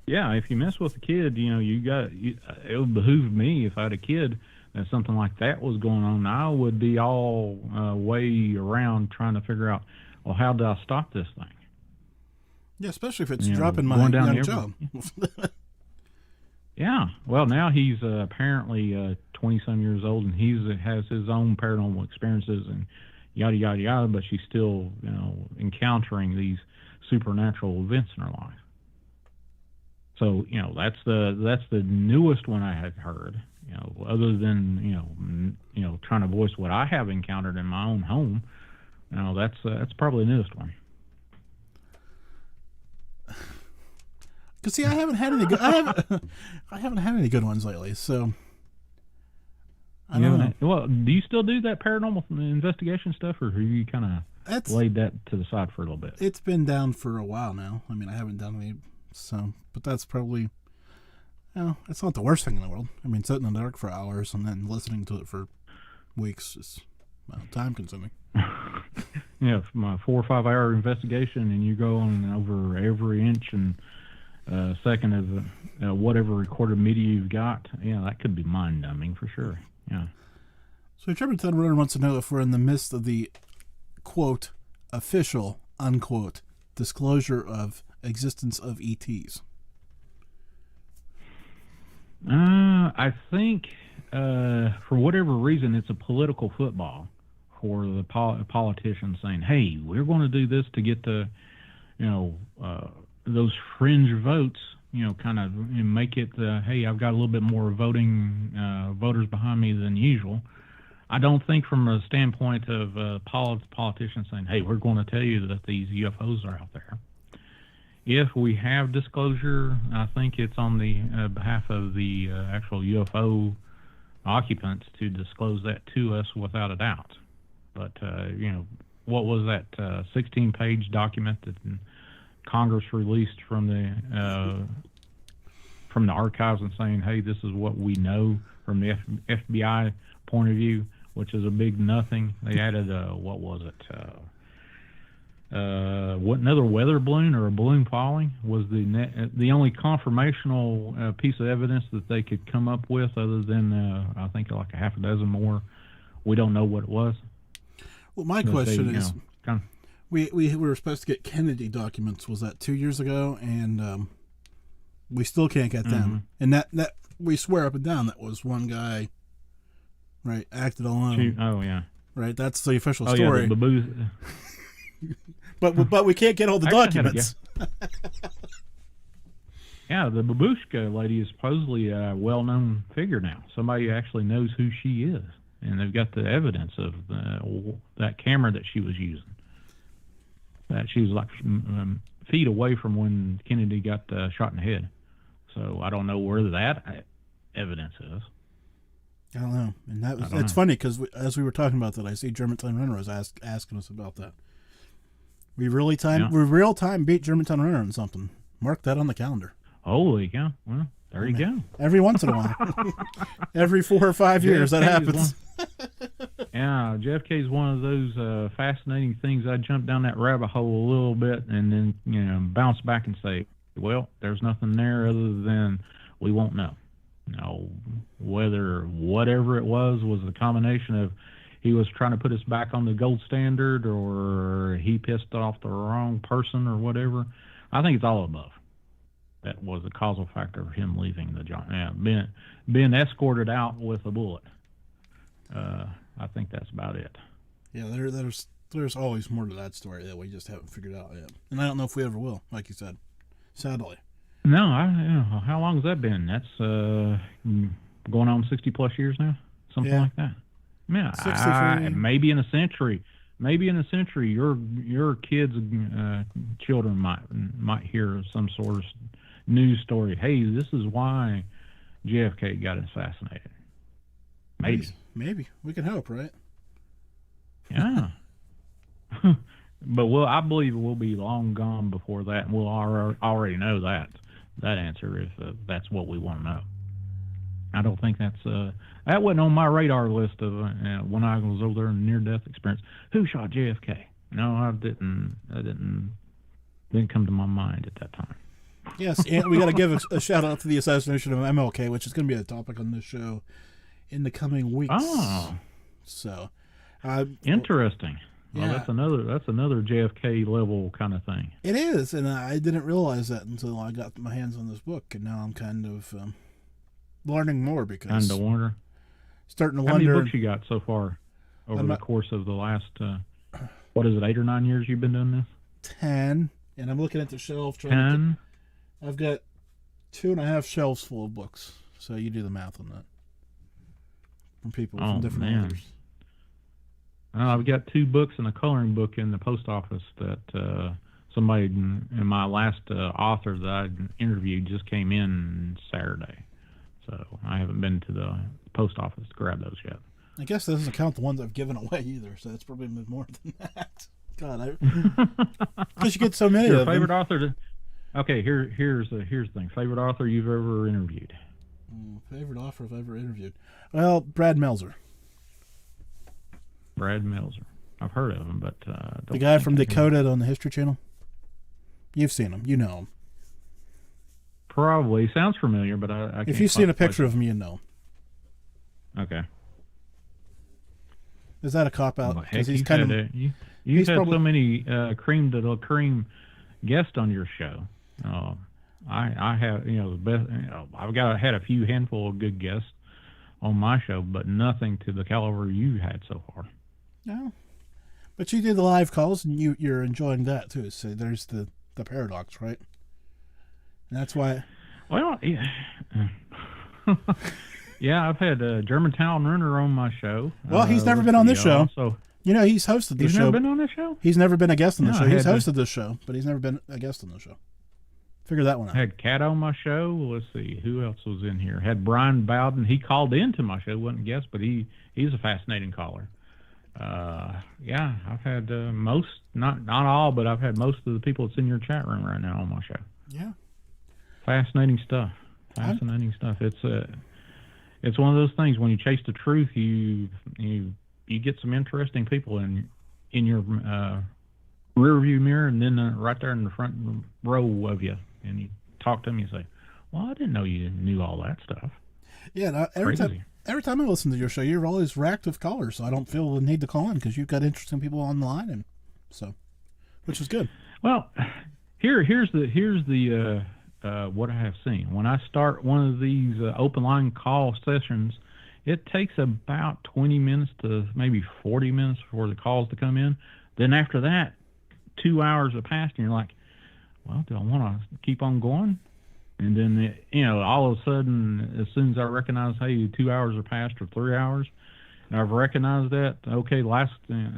Speaker 2: Yeah, if you mess with a kid, it would behoove me if I had a kid that something like that was going on. I would be all way around trying to figure out, well, how do I stop this thing?
Speaker 1: Yeah, especially if it's dropping my young job.
Speaker 2: Yeah. Well, now he's apparently 20-some years old, and he has his own paranormal experiences and yada, yada, yada, but she's still, encountering these supernatural events in her life. So, that's the newest one I had heard, other than, trying to voice what I have encountered in my own home. That's probably the newest one.
Speaker 1: Cause see, I haven't had any good. I haven't had any good ones lately. So I don't know.
Speaker 2: Well, do you still do that paranormal investigation stuff, or have you kind of laid that to the side for a little bit?
Speaker 1: It's been down for a while now. I mean, I haven't done any. So, but that's probably, it's not the worst thing in the world. I mean, sitting in the dark for hours and then listening to it for weeks is time consuming.
Speaker 2: Yeah, from a 4 or 5 hour investigation, and you go on over every inch and second of whatever recorded media you've got. Yeah, that could be mind numbing for sure. Yeah.
Speaker 1: So, Germantown Runner wants to know if we're in the midst of the quote official unquote disclosure of existence of ETs.
Speaker 2: I think for whatever reason it's a political football for the politicians saying, hey, we're going to do this to get the those fringe votes, kind of make it hey, I've got a little bit more voters behind me than usual. I don't think from a standpoint of politicians saying, hey, we're going to tell you that these UFOs are out there. If we have disclosure, I think it's on the behalf of the actual UFO occupants to disclose that to us without a doubt. But, what was that 16-page document that Congress released from the archives and saying, hey, this is what we know from the FBI point of view, which is a big nothing. They added, what was it? What, another weather balloon or a balloon falling was the only confirmational piece of evidence that they could come up with, other than I think like a half a dozen more. We don't know what it was.
Speaker 1: Well, my question is, we were supposed to get Kennedy documents. Was that 2 years ago? And we still can't get them. And that we swear up and down that was one guy, right? Acted alone.
Speaker 2: Oh yeah.
Speaker 1: Right. That's the official story.
Speaker 2: Yeah, the
Speaker 1: But we can't get all the documents.
Speaker 2: Yeah, the babushka lady is supposedly a well-known figure now. Somebody actually knows who she is, and they've got the evidence of that camera that she was using. That she was like feet away from when Kennedy got shot in the head. So I don't know where that evidence is.
Speaker 1: I don't know, and it's funny because as we were talking about that, I see Germantown Runner was asking us about that. We real time beat Germantown Runner on something. Mark that on the calendar.
Speaker 2: Holy cow! Well, there you go.
Speaker 1: Every once in a while, every 4 or 5 years, that happens.
Speaker 2: Yeah, JFK is one of those fascinating things. I jump down that rabbit hole a little bit and then bounce back and say, well, there's nothing there other than we won't know. Whether whatever it was a combination of he was trying to put us back on the gold standard, or he pissed off the wrong person, or whatever. I think it's all above. That was the causal factor of him leaving the job. Yeah, being escorted out with a bullet. I think that's about it. Yeah,
Speaker 1: there's always more to that story that we just haven't figured out yet, and I don't know if we ever will. Like you said, sadly.
Speaker 2: No, how long has that been? That's going on 60 plus years now. something
Speaker 1: Yeah.
Speaker 2: like that. Yeah,
Speaker 1: 63.
Speaker 2: maybe in a century, your kids, children might hear some sort of news story. Hey, this is why JFK got assassinated. Maybe.
Speaker 1: We can hope, right?
Speaker 2: Yeah. But I believe we'll be long gone before that, and we'll already know that answer if that's what we want to know. I don't think that wasn't on my radar list of when I was over there in the near-death experience. Who shot JFK? No, I didn't. That didn't come to my mind at that time.
Speaker 1: Yes, and we got to give a shout out to the assassination of MLK, which is going to be a topic on this show in the coming weeks.
Speaker 2: Oh,
Speaker 1: so
Speaker 2: interesting.
Speaker 1: Yeah.
Speaker 2: Well, that's another JFK level kind of thing.
Speaker 1: It is, and I didn't realize that until I got my hands on this book, and now I'm kind of learning more because
Speaker 2: Kind of wonder.
Speaker 1: Starting to
Speaker 2: How
Speaker 1: wonder.
Speaker 2: many books you got so far over the course of the last 8 or 9 years you've been doing this?
Speaker 1: 10, and I'm looking at the shelf.
Speaker 2: 10.
Speaker 1: I've got 2.5 shelves full of books, so you do the math on that. From people from different authors.
Speaker 2: I've got 2 books and a coloring book in the post office that somebody in my last author that I interviewed just came in Saturday. So I haven't been to the post office to grab those yet.
Speaker 1: I guess that doesn't count the ones I've given away either, so that's probably more than that. God, because you get so many
Speaker 2: Your
Speaker 1: of
Speaker 2: favorite
Speaker 1: them.
Speaker 2: author? Okay, here's the thing. Favorite author you've ever interviewed?
Speaker 1: Favorite author I've ever interviewed? Well, Brad Meltzer.
Speaker 2: Brad Meltzer. I've heard of him, but
Speaker 1: the guy from Decoded on the History Channel. You've seen him. You know him.
Speaker 2: Probably. Sounds familiar, but I can't.
Speaker 1: If you've seen a picture of him, you know.
Speaker 2: Okay.
Speaker 1: Is that a cop-out?
Speaker 2: Well,
Speaker 1: Because
Speaker 2: heck,
Speaker 1: he's kind of...
Speaker 2: You've had so many cream de la cream guests on your show. I have, the best. I've had a few handful of good guests on my show, but nothing to the caliber you had so far.
Speaker 1: No, but you do the live calls, and you're enjoying that too. So there's the paradox, right? And that's why.
Speaker 2: Well, yeah. Yeah, I've had Germantown Runner on my show.
Speaker 1: Well, he's never been on this show.
Speaker 2: So
Speaker 1: he's hosted the show.
Speaker 2: He's never been on this show?
Speaker 1: He's never been a guest on the show.
Speaker 2: I
Speaker 1: He's hosted this show, but he's never been a guest on the show. Figure that one out.
Speaker 2: I had Kat on my show. Let's see. Who else was in here? Had Brian Bowden. He called into my show. Wasn't a guest, but he's a fascinating caller. Yeah, I've had most, not all, but I've had most of the people that's in your chat room right now on my show.
Speaker 1: Yeah.
Speaker 2: Fascinating stuff. Fascinating stuff. It's one of those things when you chase the truth, you get some interesting people in your rear view mirror, and then right there in the front row of you, and you talk to them, you say, "Well, I didn't know you knew all that stuff." Yeah, every
Speaker 1: time I listen to your show, you're always racked with callers, so I don't feel the need to call in because you've got interesting people on the line, and so, which is good.
Speaker 2: Well, here's the what I have seen. When I start one of these open line call sessions, it takes about 20 minutes to maybe 40 minutes for the calls to come in. Then after that, 2 hours have passed, and you're like, well, do I want to keep on going? And then, all of a sudden, as soon as I recognize, hey, 2 hours are passed or 3 hours, and I've recognized that, okay,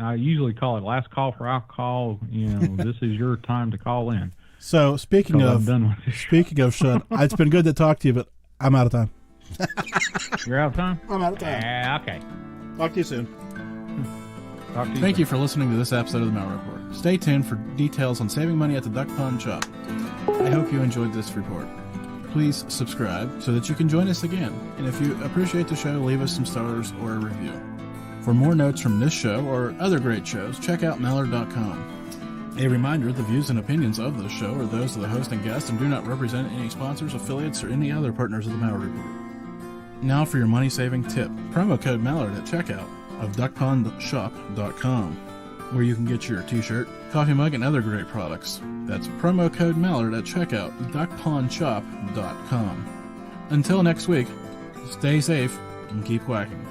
Speaker 2: I usually call it last call for alcohol. This is your time to call in.
Speaker 1: So speaking of Sean, it's been good to talk to you, but I'm out of time.
Speaker 2: You're out of time?
Speaker 1: I'm out of time.
Speaker 2: Yeah, okay.
Speaker 1: Talk to you soon.
Speaker 3: Thank you for listening to this episode of the Malliard Report. Stay tuned for details on saving money at the Duck Pond Shop. I hope you enjoyed this report. Please subscribe so that you can join us again. And if you appreciate the show, leave us some stars or a review. For more notes from this show or other great shows, check out Malliard.com. A reminder, the views and opinions of this show are those of the host and guest and do not represent any sponsors, affiliates, or any other partners of the Malliard Report. Now for your money-saving tip. Promo code Malliard at checkout of duckpondshop.com, where you can get your t-shirt, coffee mug, and other great products. That's promo code Malliard at checkout, duckpondshop.com. Until next week, stay safe and keep quacking.